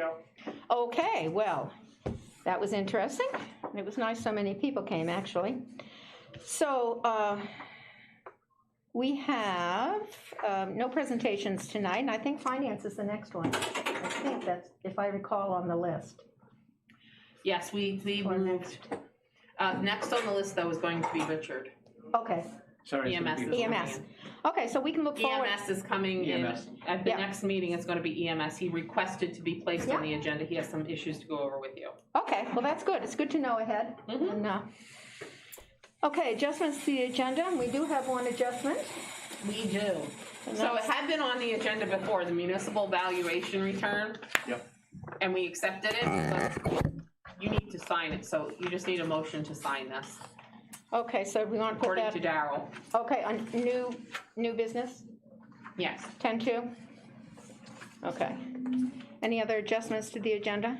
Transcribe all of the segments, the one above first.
Yep. Okay, well, that was interesting. It was nice so many people came, actually. So we have no presentations tonight, and I think finance is the next one. I think that's, if I recall, on the list. Yes, we Or moved. Next on the list, though, is going to be Richard. Okay, Sorry. it's EMS. confusing. EMS. Okay, so we can look forward. EMS is coming in, EMS. at the Yeah. next meeting, it's gonna be EMS. He requested to be placed on Yeah. the agenda. He has some issues to go over with you. Okay, well, that's good. It's good to know ahead. Mhm. And, okay, adjustments to the agenda. We do have one adjustment. We do. So it had been on the agenda before, the municipal valuation return. Yep. And we accepted it, but you need to sign it, so you just need a motion to sign this, Okay, so we want to put according that, to Darrell. okay, on new business, Yes. 10-2? Okay. Any other adjustments to the agenda?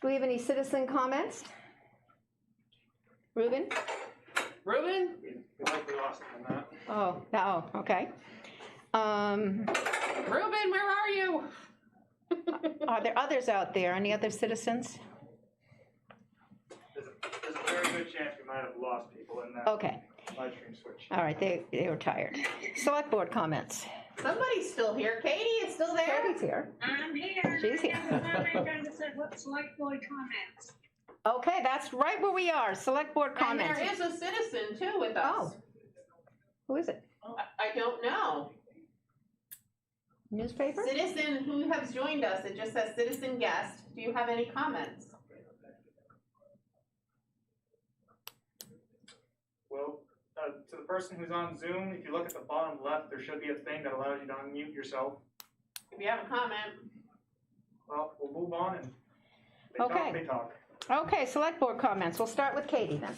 Do we have any citizen comments? Ruben? Ruben? We likely lost him on that. Oh, no, okay. Ruben, where are you? Are there others out there? Any other citizens? There's a very good chance we might have lost people in that Okay, live stream switch. all right, they were tired. Select board comments. Somebody's still here. Katie is still there? Katie's here. I'm here. She's here. I have a comment that said, what select board comments? Okay, that's right where we are, select board And comments. there is a citizen too with us. Oh. Who is it? I don't know. Newspaper? Citizen who has joined us, it just says citizen guest. Do you have any comments? Well, to the person who's on Zoom, if you look at the bottom left, there should be a thing that allows you to unmute yourself. If you have a comment. Well, we'll move on and they Okay. talk, they talk. Okay, select board comments. We'll start with Katie then.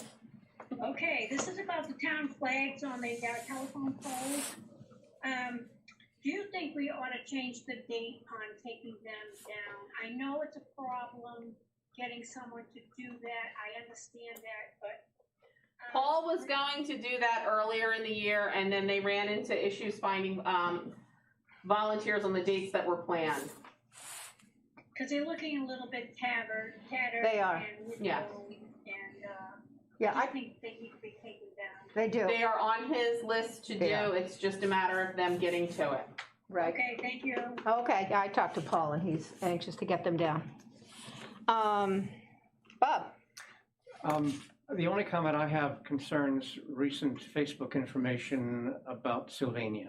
Okay, this is about the town flags on the telephone poles. Do you think we ought to change the date on taking them down? I know it's a problem getting someone to do that, I understand that, but. Paul was going to do that earlier in the year, and then they ran into issues finding volunteers on the dates that were planned. Because they're looking a little bit tattered. They are. And Yeah. And, Yeah, I think they need to be taken down. they do. They are on his list to do, Yeah. it's just a matter of them getting to it. Right. Okay, thank you. Okay, yeah, I talked to Paul and he's anxious to get them down. Bob? The only comment I have concerns recent Facebook information about Sylvania.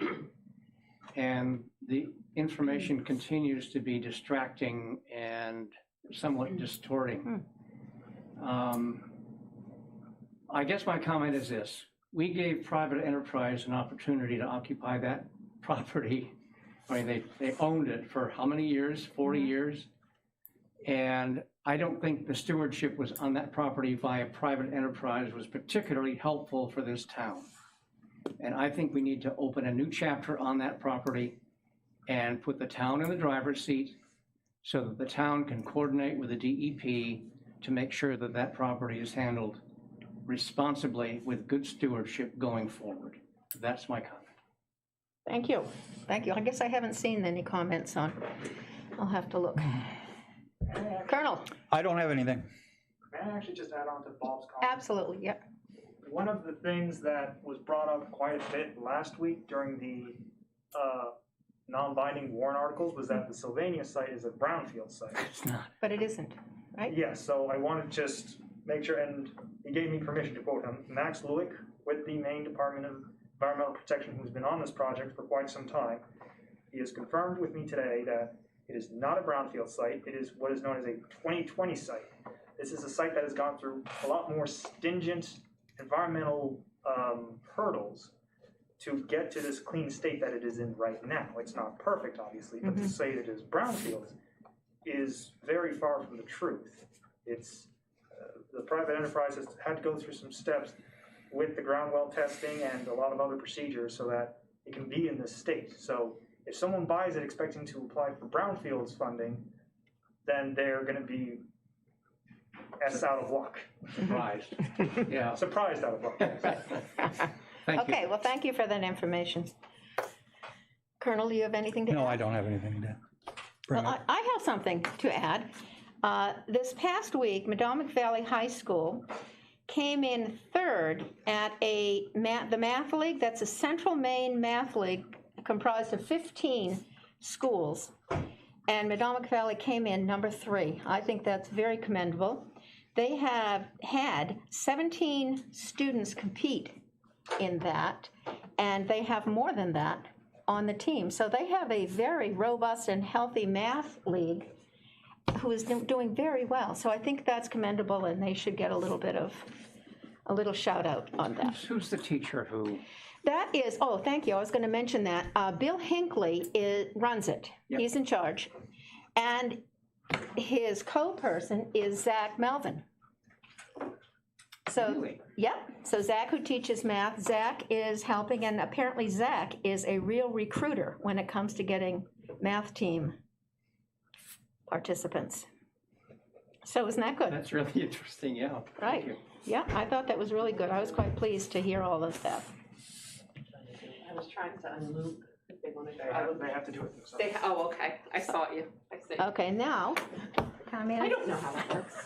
And the information continues to be distracting and somewhat distorting. I guess my comment is this. We gave private enterprise an opportunity to occupy that property. I mean, they owned it for how many years? 40 years? And I don't think the stewardship was on that property via private enterprise was particularly helpful for this town. And I think we need to open a new chapter on that property and put the town in the driver's seat so that the town can coordinate with the DEP to make sure that that property is handled responsibly with good stewardship going forward. That's my comment. Thank you. Thank you. I guess I haven't seen any comments on, I'll have to look. Colonel? I don't have anything. May I actually just add on to Bob's comment? Absolutely, yep. One of the things that was brought up quite a bit last week during the non-binding warrant articles was that the Sylvania site is a brownfield site. It's not. But it isn't, right? Yes, so I wanted to just make sure, and he gave me permission to quote him, Max Lewick with the Maine Department of Environmental Protection, who's been on this project for quite some time. He has confirmed with me today that it is not a brownfield site. It is what is known as a 2020 site. This is a site that has gone through a lot more stringent environmental hurdles to get to this clean state that it is in right now. It's not perfect, obviously, but to say that it is brownfield is very far from the truth. It's the private enterprise has had to go through some steps with the ground well testing and a lot of other procedures so that it can be in this state. So if someone buys it expecting to apply for brownfields funding, then they're going to be out of luck. Surprised. Yeah. Surprised out of luck. Thank you. Okay, well, thank you for that information. Colonel, do you have anything to add? No, I don't have anything to bring Well, up. I have something to add. This past week, Madomic Valley High School came in third at the Math League. That's a Central Maine Math League comprised of 15 schools. And Madomic Valley came in number 3. I think that's very commendable. They have had 17 students compete in that, and they have more than that on the team. So they have a very robust and healthy math league who is doing very well. So I think that's commendable, and they should get a little shout out on that. Who's the teacher who? That is, oh, thank you. I was going to mention that. Bill Hinckley runs it. Yep. He's in charge. And his co-person is Zach Melvin. So, Really? yep. So Zach, who teaches math, Zach is helping, and apparently Zach is a real recruiter when it comes to getting math team participants. So isn't that good? That's really interesting, yeah. Thank Right. you. Yeah, I thought that was really good. I was quite pleased to hear all of that. I was trying to unloop if they wanted to. They have to do it themselves. Oh, okay, I saw you, I see. Okay, now, town I manager, don't know how that works.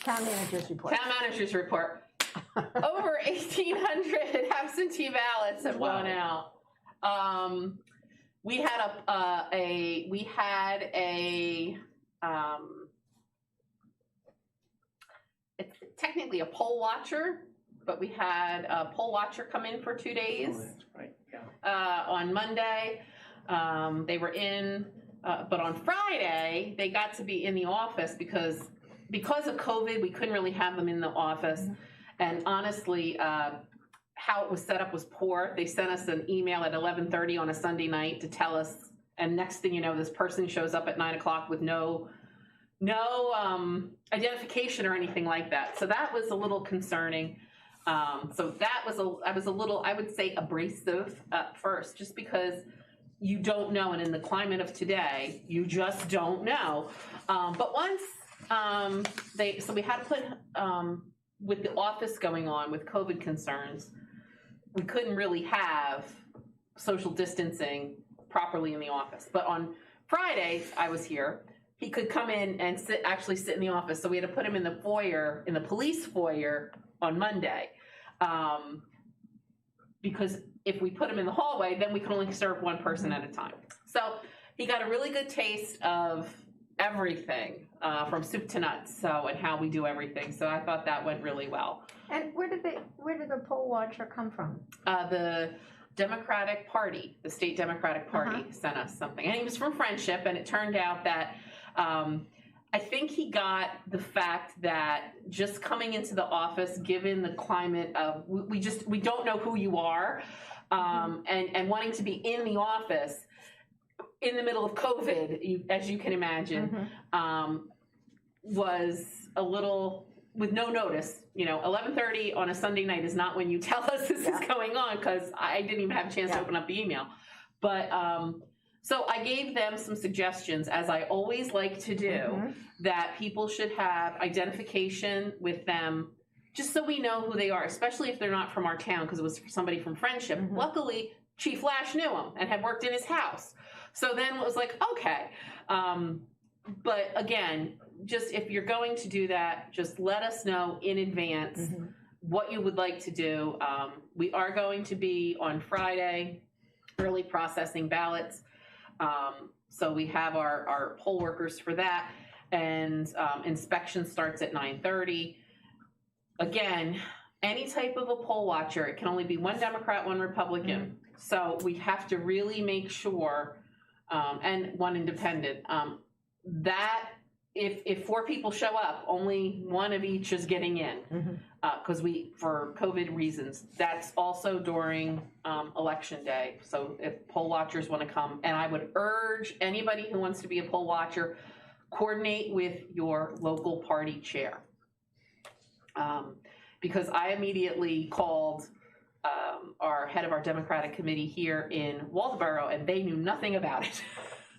town manager's report. Town manager's report. Over 1,800 absentee ballots have Wow. gone out. We had it's technically a poll watcher, but we had a poll watcher come in for 2 days. Oh, that's right, yeah. On Monday. They were in, but on Friday, they got to be in the office because of COVID, we couldn't really have them in the office. And honestly, how it was set up was poor. They sent us an email at 11:30 on a Sunday night to tell us, and next thing you know, this person shows up at 9 o'clock with no identification or anything like that. So that was a little concerning. So that was I was a little, I would say, abrasive at first, just because you don't know, and in the climate of today, you just don't know. But once so we had to put with the office going on with COVID concerns, we couldn't really have social distancing properly in the office. But on Friday, I was here. He could come in and actually sit in the office. So we had to put him in the foyer, in the police foyer on Monday. Because if we put him in the hallway, then we could only serve one person at a time. So he got a really good taste of everything, from soup to nuts, and how we do everything. So I thought that went really well. And where did the poll watcher come from? The Democratic Party, the state Democratic Party, sent us something. And he was from Friendship, and it turned out that I think he got the fact that just coming into the office, given the climate of, we don't know who you are, and wanting to be in the office in the middle of COVID, as you can imagine, was a little, with no notice. 11:30 on a Sunday night is not when you tell us this is going on, because I didn't even have a chance to open up the email. But so I gave them some suggestions, as I always like to do, that people should have identification with them, just so we know who they are, especially if they're not from our town, because it was somebody from Friendship. Luckily, Chief Lash knew him and had worked in his house. So then it was like, okay. But again, just if you're going to do that, just let us know in advance what you would like to do. We are going to be on Friday, early processing ballots. So we have our poll workers for that, and inspection starts at 9:30. Again, any type of a poll watcher, it can only be one Democrat, one Republican. So we have to really make sure, and one independent, that if 4 people show up, only one of each is getting in, because for COVID reasons. That's also during election day. So if poll watchers want to come, and I would urge anybody who wants to be a poll watcher, coordinate with your local party chair. Because I immediately called our head of our Democratic committee here in Waldoboro, and they knew nothing about it.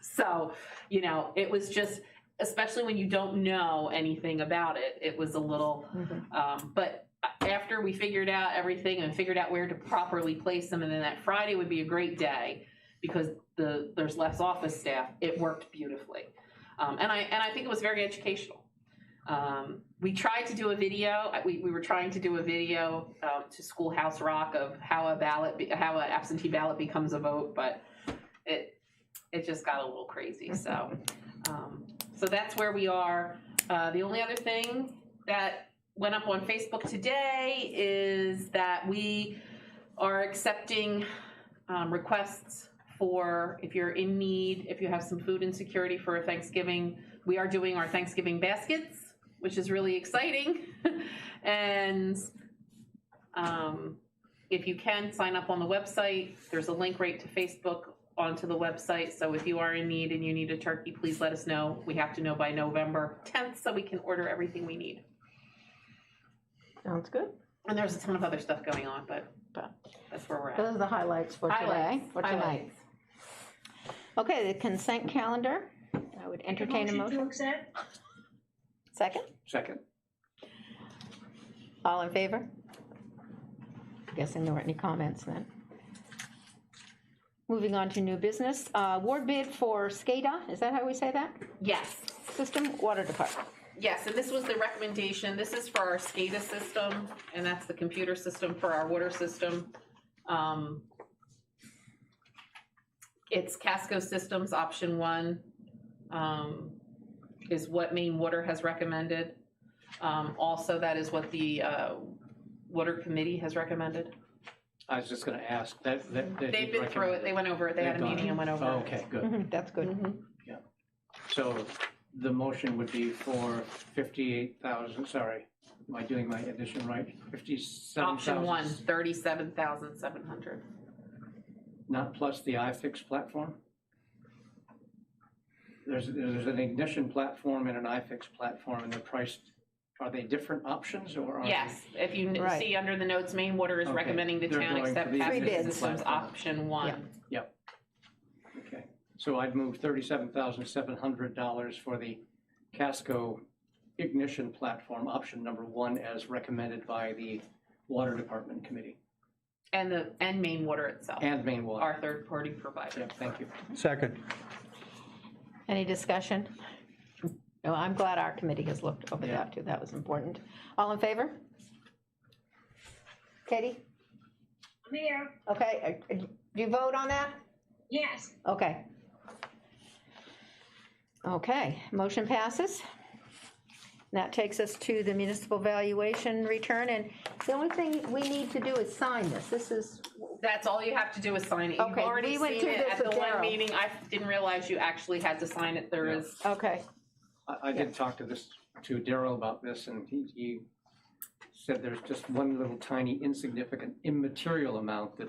So, it was just, especially when you don't know anything about it, it was a little, but after we figured out everything and figured out where to properly place them, and then that Friday would be a great day because there's less office staff, it worked beautifully. And I think it was very educational. We tried to do a video. We were trying to do a video to Schoolhouse Rock of how an absentee ballot becomes a vote, but it just got a little crazy. So that's where we are. The only other thing that went up on Facebook today is that we are accepting requests for, if you're in need, if you have some food insecurity for Thanksgiving. We are doing our Thanksgiving baskets, which is really exciting. And if you can, sign up on the website. There's a link right to Facebook onto the website. So if you are in need and you need a turkey, please let us know. We have to know by November 10th so we can order everything we need. Sounds good. And there's a ton of other stuff going on, but that's where we're at. Those are the highlights for today, for tonight. Highlights. Okay, the consent calendar. I would entertain a motion. To accept? Second? Second. All in favor? Guessing there weren't any comments then. Moving on to new business. Award bid for SCADA, is that how we say that? Yes. System Water Department. Yes, and this was the recommendation. This is for our SCADA system, and that's the computer system for our water system. It's Casco Systems, option 1, is what Maine Water has recommended. Also, that is what the Water Committee has recommended. I was just gonna ask, that They've been through it, they went over it, they had a They've gone. meeting and went over it. Oh, okay, good. That's good. Mhm. So the motion would be for 58,000, sorry, am I doing my addition right? 57,000. Option 1, 37,700. Not plus the iFix platform? There's an ignition platform and an iFix platform, and they're priced, are they different options, or are they? Yes, if you Right. see under the notes, Maine Water is Okay. recommending the They're town going accept for the Casco Three bids. Systems, option 1. Okay, so I'd move $37,700 for the Casco ignition platform, option number 1, as recommended by the Water Department Committee And Maine Water itself, and Maine Water. our third-party provider. Yep, thank you. Second. Any discussion? No, I'm glad our committee has looked over that too. That was important. All in favor? Katie? I'm here. Okay, do you vote on that? Yes. Okay. Okay, motion passes. That takes us to the municipal valuation return, and the only thing we need to do is sign this. This is, That's all you have to do is sign it. You've Okay, already we went seen through it this at the with one Daryl. meeting. I didn't realize you actually had to sign it. There Yeah. is, okay, I did talk to Daryl about this, and he said there's just one little tiny insignificant immaterial amount that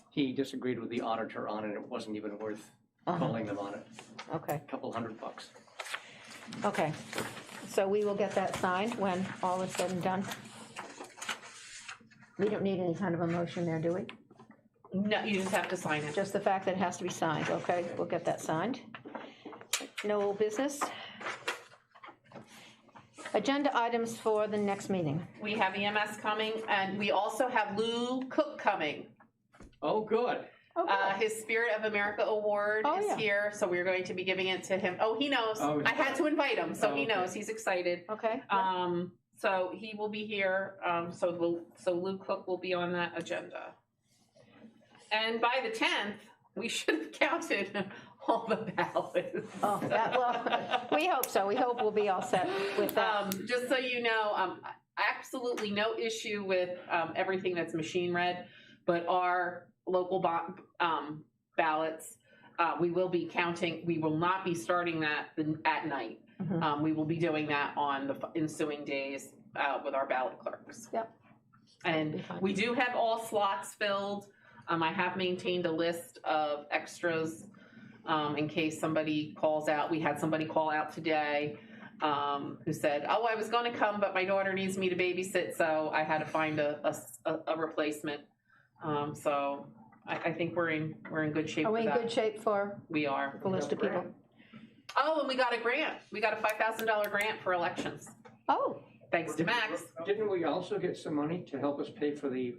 he disagreed with the auditor on, and it wasn't even worth calling them on it, okay, a couple $100. okay. So we will get that signed when all is said and done. We don't need any kind of a motion there, do we? no, you just have to sign it. Just the fact that it has to be signed, okay, we'll get that signed. No old business. Agenda items for the next meeting. We have EMS coming, and we also have Lou Cook coming. Oh, good. His Spirit of America Award Oh, is yeah. Oh, here, so we're going to be giving it to him. Oh, he knows. Oh, I had to invite him, so he okay. knows. He's excited. Okay, So he will be here. So Lou Cook will be on that agenda. And by the 10th, we should have counted all the ballots. oh, that, well, we hope so, we hope we'll be all set with that. Just so you know, absolutely no issue with everything that's machine read, but our local ballots, we will be counting. We will not be starting that at night. Mhm. We will be doing that on the ensuing days with our ballot clerks. Yep. And Be fine. we do have all slots filled. I have maintained a list of extras in case somebody calls out. We had somebody call out today who said, "Oh, I was going to come, but my daughter needs me to babysit, so I had to find a replacement." So I think we're in good shape. Are we for in that. good shape for We are. the list of people? Oh, and we got a grant. We got a $5,000 grant for elections, Oh, thanks to Max. Didn't we also get some money to help us pay for the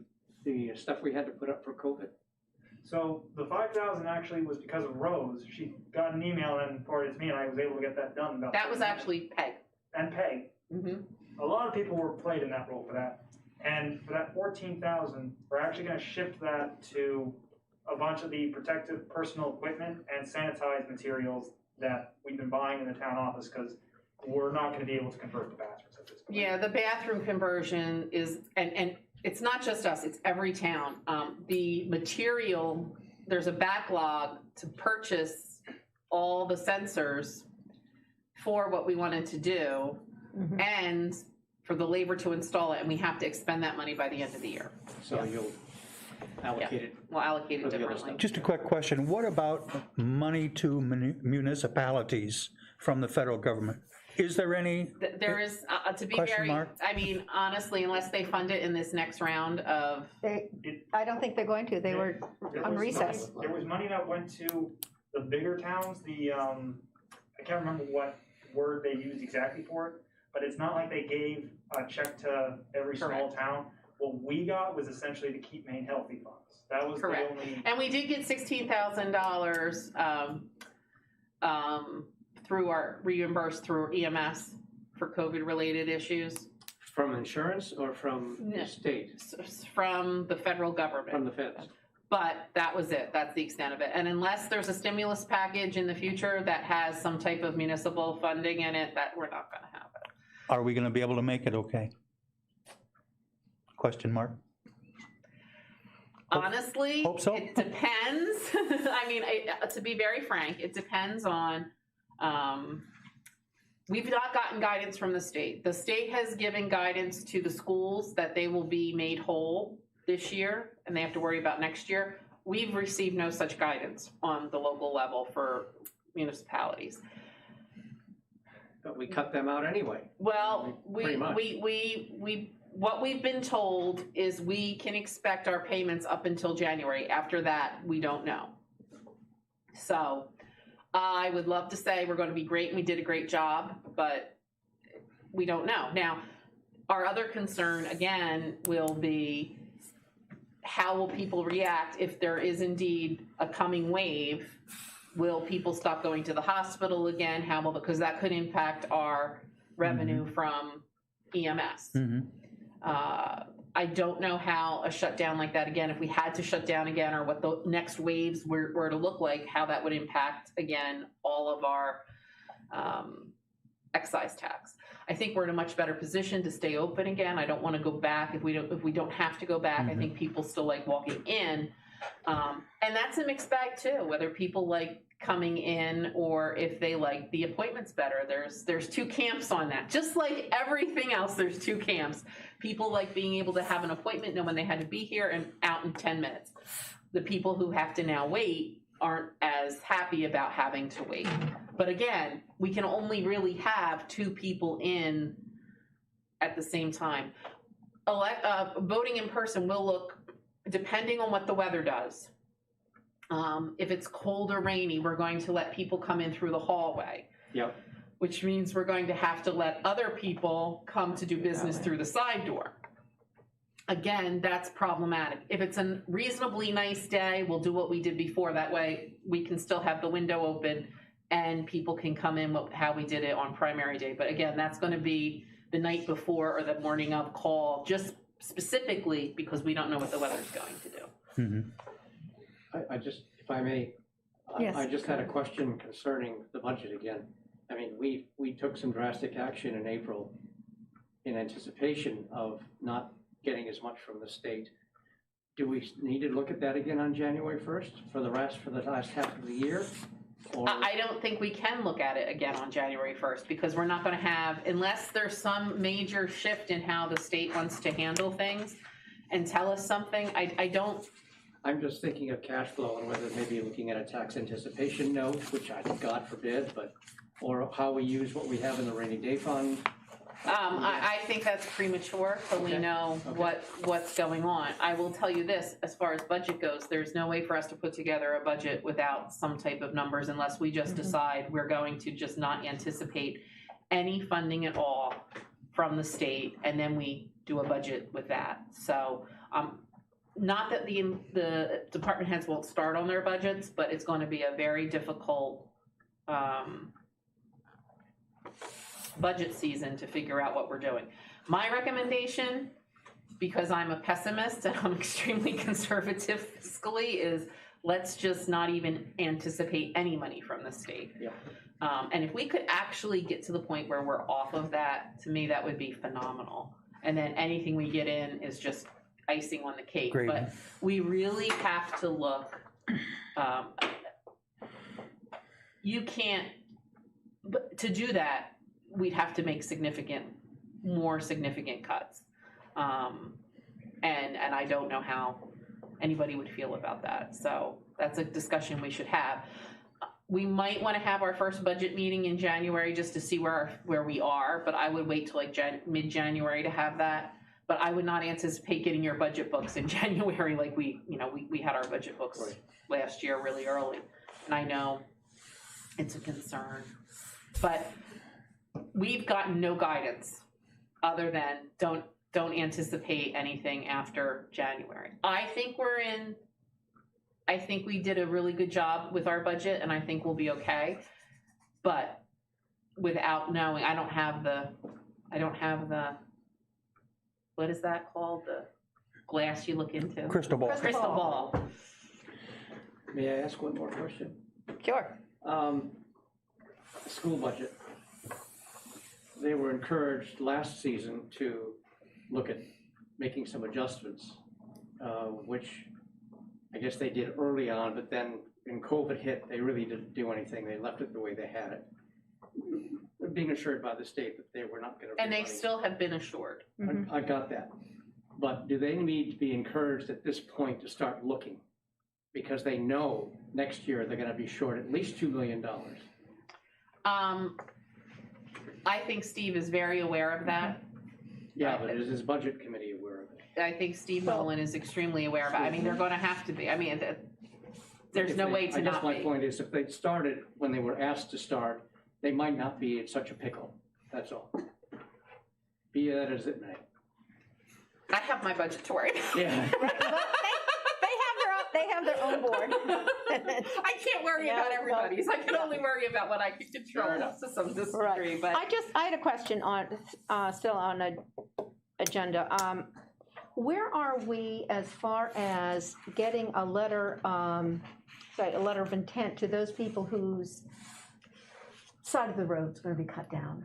stuff we had to put up for COVID? So the 5,000 actually was because of Rose. She got an email and forwarded it to me, and I was able to get that done. About That was 30 minutes. actually Peg. And Peg. Mm-hmm. A lot of people were played in that role for that. And for that 14,000, we're actually going to shift that to a bunch of the protective personal equipment and sanitized materials that we've been buying in the town office because we're not going to be able to convert the bathrooms at this point. Yeah, the bathroom conversion is, and it's not just us, it's every town. The material, there's a backlog to purchase all the sensors for what we wanted to do and for the labor to install it, and we have to expend that money by the end of the year. So you'll allocate it. We'll allocate it For the other differently. stuff. Just a quick question. What about money to municipalities from the federal government? Is there any? There is, to be Question very, mark? I mean, honestly, unless they fund it in this next round of, I don't think they're going to. They were There on was recess. Money, there was money that went to the bigger towns. I can't remember what word they used exactly for it, but it's not like they gave a check to every small Correct. town. What we got was essentially to keep Maine healthy funds. That was Correct. the only. and we did get $16,000 through our, reimbursed through EMS for COVID-related issues From insurance or from No. the state, from the federal from government. the feds? But that was it. That's the extent of it. And unless there's a stimulus package in the future that has some type of municipal funding in it, that we're not going to have it. Are we going to be able to make it okay? Question mark. Honestly, hope so. it depends. I mean, to be very frank, it depends on, we've not gotten guidance from the state. The state has given guidance to the schools that they will be made whole this year and they have to worry about next year. We've received no such guidance on the local level for municipalities. But we cut them out anyway. Well, Pretty much. what we've been told is we can expect our payments up until January. After that, we don't know. So I would love to say we're going to be great and we did a great job, but we don't know. Now, our other concern, again, will be how will people react if there is indeed a coming wave? Will people stop going to the hospital again? How will, because that could impact our revenue from EMS. I don't know how a shutdown like that again, if we had to shut down again, or what the next waves were to look like, how that would impact again all of our excise tax. I think we're in a much better position to stay open again. I don't want to go back if we don't have to go back. I think people still like walking in, and that's a mixed bag too. Whether people like coming in or if they like the appointments better. There's two camps on that. Just like everything else, there's two camps. People like being able to have an appointment, know when they had to be here and out in 10 minutes. The people who have to now wait aren't as happy about having to wait. But again, we can only really have two people in at the same time. Voting in person will look, depending on what the weather does. If it's cold or rainy, we're going to let people come in through the hallway. Yep. Which means we're going to have to let other people come to do business through the side door. Again, that's problematic. If it's a reasonably nice day, we'll do what we did before. That way we can still have the window open and people can come in how we did it on primary day. But again, that's going to be the night before or the morning of call, just specifically because we don't know what the weather's going to do. I just, if I may, Yes. I just had a question concerning the budget again. I mean, we took some drastic action in April in anticipation of not getting as much from the state. Do we need to look at that again on January 1st for the last half of the year? Or I don't think we can look at it again on January 1st because we're not going to have, unless there's some major shift in how the state wants to handle things and tell us something, I don't. I'm just thinking of cash flow and whether maybe looking at a tax anticipation note, which I think God forbid, but, or how we use what we have in the rainy day fund. I think that's premature till we Okay. know Okay. what's going on. I will tell you this, as far as budget goes, there's no way for us to put together a budget without some type of numbers unless we just decide we're going to just not anticipate any funding at all from the state, and then we do a budget with that. So not that the department heads won't start on their budgets, but it's going to be a very difficult budget season to figure out what we're doing. My recommendation, because I'm a pessimist and I'm extremely conservative fiscally, is let's just not even anticipate any money from the state. Yeah. And if we could actually get to the point where we're off of that, to me, that would be phenomenal. And then anything we get in is just icing on the cake. Great. But we really have to look, you can't, but to do that, we'd have to make more significant cuts. And I don't know how anybody would feel about that. So that's a discussion we should have. We might want to have our first budget meeting in January just to see where we are, but I would wait till like mid-January to have that. But I would not anticipate getting your budget books in January like we had our budget books last year really early. And I know it's a concern, but we've gotten no guidance other than don't anticipate anything after January. I think we did a really good job with our budget, and I think we'll be okay. But without knowing, I don't have the, what is that called? The glass you look into? Crystal ball. Crystal ball. May I ask one more question? Sure. School budget. They were encouraged last season to look at making some adjustments, which I guess they did early on, but then when COVID hit, they really didn't do anything. They left it the way they had it. They're being assured by the state that they were not going to. And they still have been assured. I got that. But do they need to be encouraged at this point to start looking? Because they know next year they're going to be short at least $2 million. I think Steve is very aware of that. Yeah, but is his budget committee aware of it? I think Steve Nolan is extremely aware of it. I mean, they're going to have to be. I mean, there's no way to not I guess my be. point is, if they started when they were asked to start, they might not be in such a pickle. That's all. Be that as it may. I have my budget to worry about. Yeah. They have their own board. I can't worry Yeah, about everybody's. I can only worry about what I can control to some degree. Right. But I had a question on, still on the agenda. Where are we as far as getting a letter, a letter of intent to those people whose side of the road's gonna be cut down?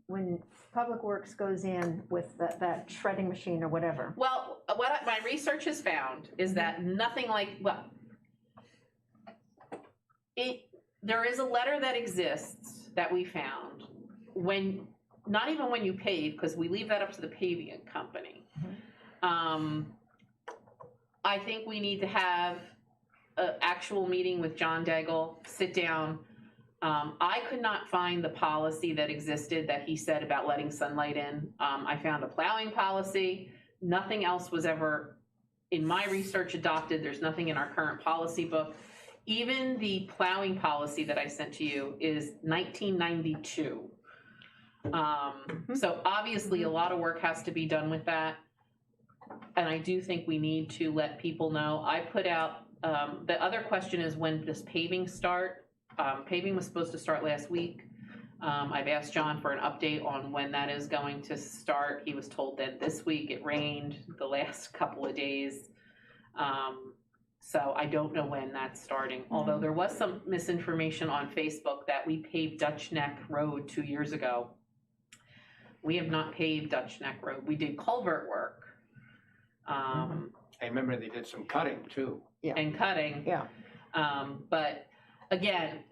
When Public Works goes in with that shredding machine or whatever. well, my research has found is that nothing like there is a letter that exists that we found when, not even when you pave, because we leave that up to the paving company. I think we need to have an actual meeting with John Daigle, sit down. I could not find the policy that existed that he said about letting sunlight in. I found a plowing policy. Nothing else was ever, in my research, adopted. There's nothing in our current policy book. Even the plowing policy that I sent to you is 1992. So obviously a lot of work has to be done with that. And I do think we need to let people know. I put out, the other question is, when does paving start? Paving was supposed to start last week. I've asked John for an update on when that is going to start. He was told that this week. It rained the last couple of days. So I don't know when that's starting. Although there was some misinformation on Facebook that we paved Dutch Neck Road 2 years ago. We have not paved Dutch Neck Road. We did culvert work. I remember they did some cutting too. And cutting. Yeah. But again,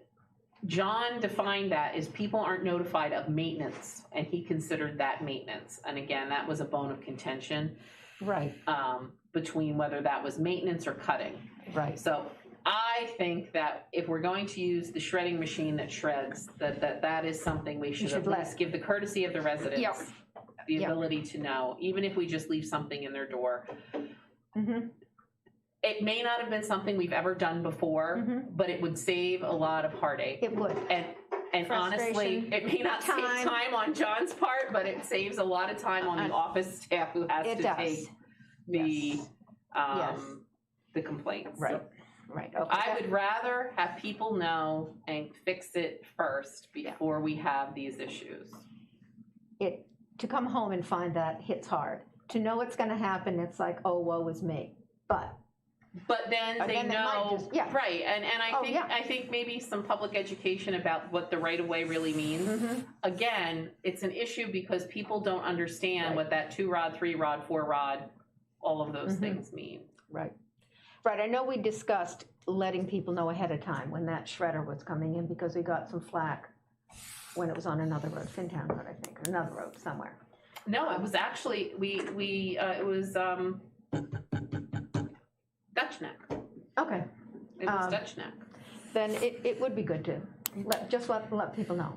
John defined that as people aren't notified of maintenance, and he considered that maintenance. And again, that was a bone of contention. Right. Between whether that was maintenance or cutting. Right. So I think that if we're going to use the shredding machine that shreds, that is something we should at least give the courtesy of the residents. Yep. The ability to know, even if we just leave something in their door. It may not have been something we've ever done before, but it would save a lot of heartache. It would. And honestly, it may not save time on John's part, but it saves a lot of time on the office staff who has to take the Yes. the complaints. Right, right, okay. I would rather have people know and fix it first before we have these issues. To come home and find that hits hard. To know what's gonna happen, it's like, oh, woe is me. But, Then And they then they might know, just- yeah. right, and Oh, yeah. I think maybe some public education about what the right of way really means. mhm, Again, it's an issue because people don't understand Right. what that 2-rod, 3-rod, 4-rod, all of those Mhm. things mean. right. Right, I know we discussed letting people know ahead of time when that shredder was coming in, because we got some flack when it was on another road, Fintown Road, I think, or another road somewhere. No, it was actually, it was, Dutch Neck. Okay, It was Um, Dutch Neck. then it would be good to let people know.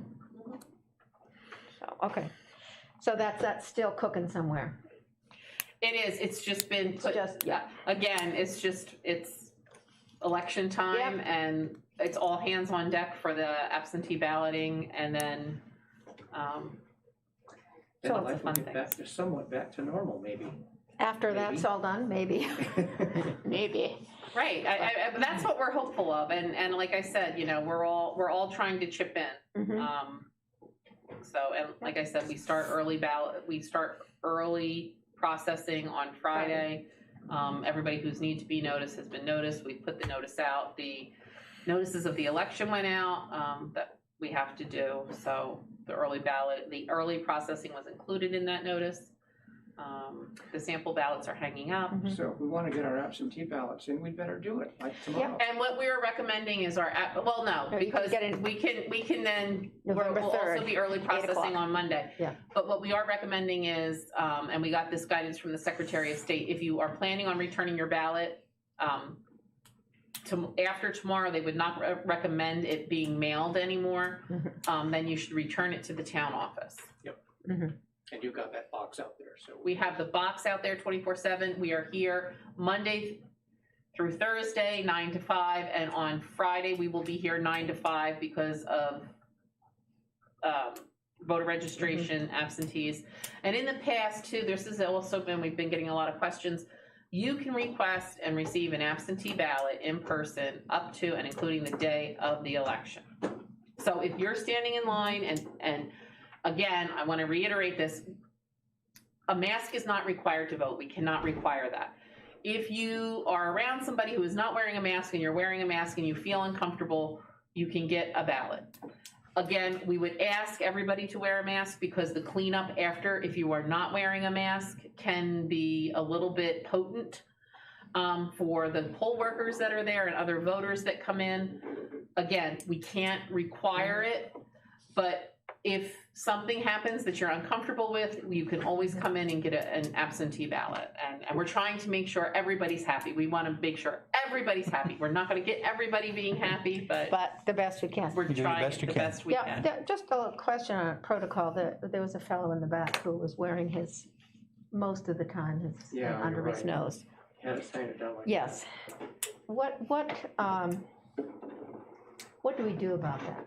So, okay, so that's still cooking somewhere. It is, it's just been put, just- yeah. again, it's election time and it's all hands on deck for the absentee balloting and then, Then lots of life will fun get back things. to somewhat back to normal, maybe. After Maybe. that's all done, maybe, maybe. Right, but that's what we're hopeful of, and like I said, you know, we're all trying to chip in. Mhm. So, and like I said, we start early processing on Friday. Everybody who's need to be noticed has been noticed. We put the notice out. The notices of the election went out, that we have to do. So the early processing was included in that notice. The sample ballots are hanging up. Mhm. So if we want to get our absentee ballots in, we'd better do it, like tomorrow. And what we were recommending is well, no, No, you can because get it we can then, November we'll also 3rd, be early 8 processing o'clock. on Monday. Yeah. But what we are recommending is, and we got this guidance from the Secretary of State, if you are planning on returning your ballot, after tomorrow, they would not recommend it being mailed anymore, then you should return it to the town office. And you've got that box out there, so. We have the box out there 24/7. We are here Monday through Thursday, 9 to 5, and on Friday, we will be here 9 to 5 because of voter registration, absentees. And in the past, too, this has also been, we've been getting a lot of questions. You can request and receive an absentee ballot in person up to and including the day of the election. So if you're standing in line, and again, I want to reiterate this, a mask is not required to vote. We cannot require that. If you are around somebody who is not wearing a mask and you're wearing a mask and you feel uncomfortable, you can get a ballot. Again, we would ask everybody to wear a mask because the cleanup after, if you are not wearing a mask, can be a little bit potent for the poll workers that are there and other voters that come in. Again, we can't require it, but if something happens that you're uncomfortable with, you can always come in and get an absentee ballot. And we're trying to make sure everybody's happy. We want to make sure everybody's happy. We're not going to get everybody being happy, but The best we can. we're You do the trying best the you can. best we Yeah, can. just a question on protocol. There was a fellow in the back who was wearing his, most of the time, his Yeah, under you're his right. nose. Had it signed down like. Yes. What do we do about that?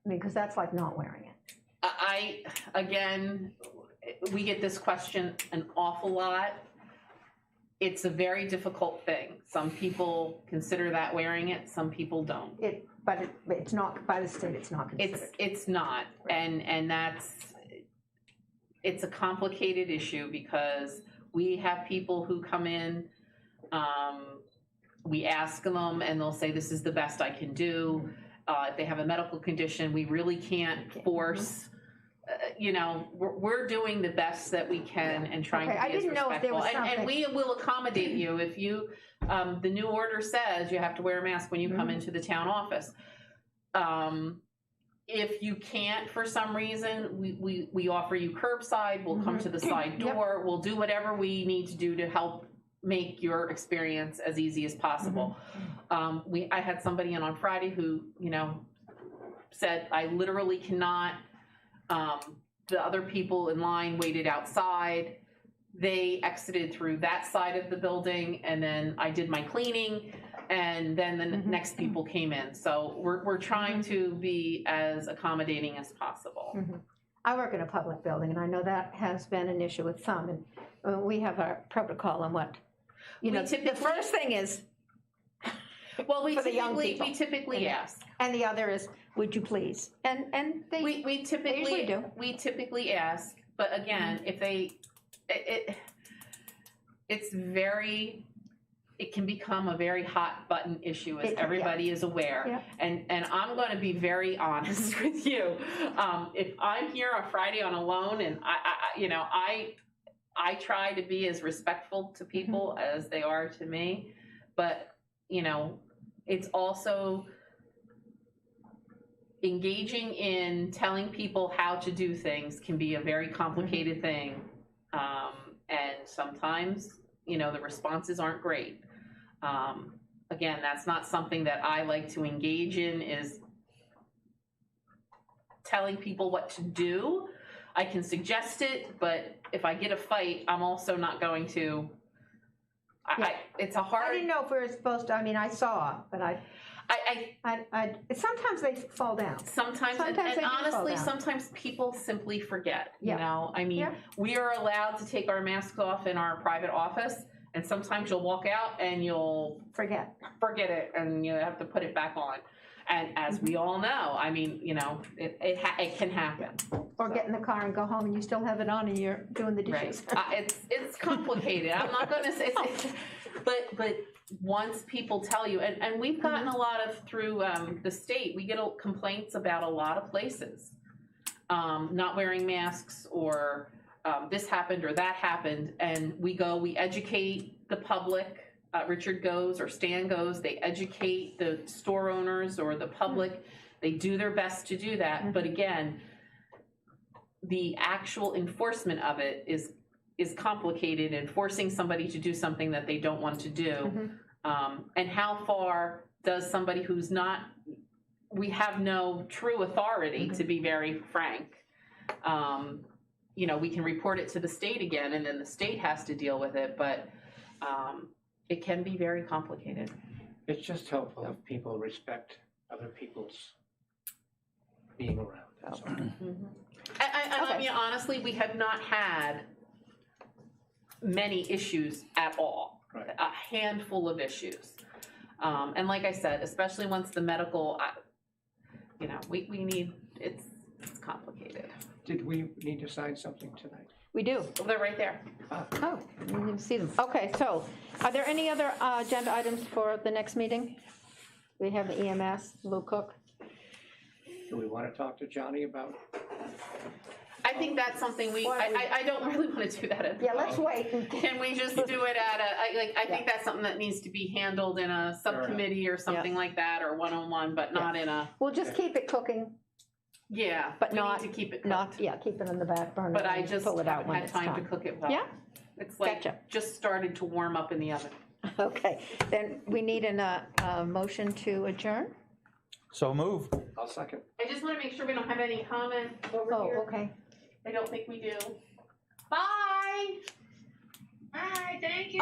I mean, because that's like not wearing it. Again, we get this question an awful lot. It's a very difficult thing. Some people consider that wearing it, some people don't. But it's not, by the state, it's not considered. It's not, and it's a complicated issue because we have people who come in, we ask them and they'll say, this is the best I can do. If they have a medical condition, we really can't force, we're doing the best that we can and trying Okay, to I be as didn't know if there respectful. was And something- we will accommodate you if you, the new order says you have to wear a mask when you come into the town office. If you can't for some reason, we offer you curbside, we'll come to the side door, we'll do whatever we need to do to help make your experience as easy as possible. I had somebody in on Friday who, said, I literally cannot, the other people in line waited outside. They exited through that side of the building and then I did my cleaning and then the next people came in. So we're trying to be as accommodating as possible. I work in a public building, and I know that has been an issue with some, and we have our protocol and what, you We know, the typically- first thing is, Well, for the young people. we typically Yeah. ask. and the other is, would you please? And they, We typically usually do. We typically ask, but again, if it's very, it can become a very hot button issue, as It- yeah. everybody is aware. Yeah. And I'm going to be very honest with you. If I'm here on Friday on a loan, and I try to be as respectful to people as they are to me, but it's also engaging in telling people how to do things can be a very complicated thing. And sometimes, the responses aren't great. Again, that's not something that I like to engage in, is telling people what to do. I can suggest it, but if I get a fight, I'm also not going to, it's a hard. I didn't know if we were supposed to, I mean, I saw, but sometimes they fall down. Sometimes Sometimes they and do fall honestly, down. sometimes people simply forget, Yeah. I mean, Yeah. we are allowed to take our masks off in our private office, and sometimes you'll walk out and you'll Forget. forget it, and you have to put it back on. And as we all know, I mean, it can happen. Or get in the car and go home and you still have it on and you're doing the dishes. Right. It's complicated. I'm not going to say, but once people tell you, and we've gotten a lot of, through the state, we get complaints about a lot of places not wearing masks, or this happened or that happened, and we educate the public. Richard goes, or Stan goes, they educate the store owners or the public. They do their best to do that, but again, the actual enforcement of it is complicated, and forcing somebody to do something that they don't want to do. And how far does somebody who's not, we have no true authority, to be very frank. We can report it to the state again, and then the state has to deal with it, but it can be very complicated. It's just helpful if people respect other people's being around, that's all. I mean, honestly, we have not had many issues at all. Right. A handful of issues. And like I said, especially once the medical, we need, it's complicated. Did we need to sign something tonight? We do. Oh, they're right there. Oh, we didn't even see them. Okay, so are there any other agenda items for the next meeting? We have the EMS, Lou Cook. Do we want to talk to Johnny about? I think that's something I don't really want to do that at the Yeah, let's moment. wait. Can we just do it at I think that's something that needs to be handled in a subcommittee or something like that, or one-on-one, but not in a, We'll just keep it cooking, but not- we need to keep it not, cooked. yeah, keep it in the back burner. But I and just pull it out haven't when had it's time to time. cook it well. Yeah. It's like, Gotcha. just started to warm up in the oven. Okay, then we need a motion to adjourn? So move. I'll second. I just want to make sure we don't have any comments over Oh, here. okay. I don't think we do. Bye! Bye, thank you.